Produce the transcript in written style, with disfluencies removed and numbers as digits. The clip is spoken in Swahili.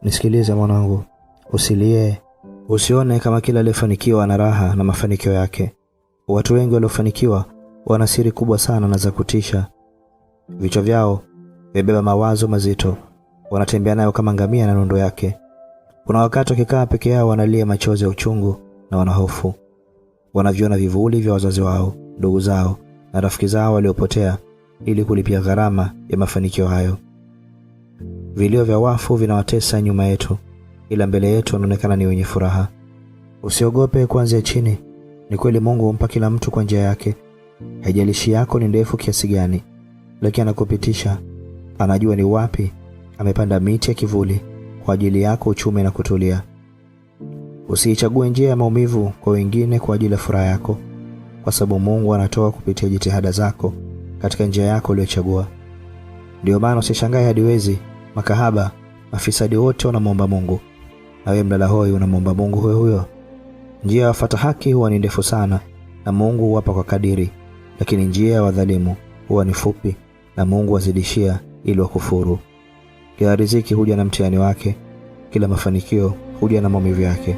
Nisikilize mwanangu, usilie. Usione kama kila aliyefanikiwa ana raha na mafanikio yake. Watu wengi waliofanikiwa wana siri kubwa sana na za kutisha. Vichwa vyao vimebeba mawazo mazito, wanatembea nayo kama ngamia na nondo yake. Kuna wakati wakikaa peke yao wanalia machozi ya uchungu na wanahofu. Wanaviona vivuli vya wazazi wao, ndugu zao na rafiki zao waliopotea ili kulipia gharama ya mafanikio hayo. Vilio vya wafu vinawatesa nyuma yetu, ila mbele yetu wanaonekana ni wenye furaha. Usiogope kuanzia chini. Ni kweli Mungu humpa kila mtu kwa njia yake. Haijalishi yako ni ndefu kiasi gani, lakini anakupitisha. Anajua ni wapi amepanda miti ya kivuli kwa ajili yako uchume na kutulia. Usiichague njia ya maumivu kwa wengine kwa ajili ya furaha yako, kwa sababu Mungu anatoa kupitia jitihada zako katika njia yako uliyochagua. Ndio maana usishangae hadi wezi, makahaba, mafisadi wote wanamwomba Mungu, na wewe mlala hoi unamwomba Mungu huyo huyo. Njia ya wafuata haki huwa ni ndefu sana na Mungu huwapa kwa kadiri, lakini njia ya wadhalimu huwa ni fupi na Mungu wazidishia ili wakufuru. Kila riziki huja na mtihani wake, kila mafanikio huja na maumivu yake.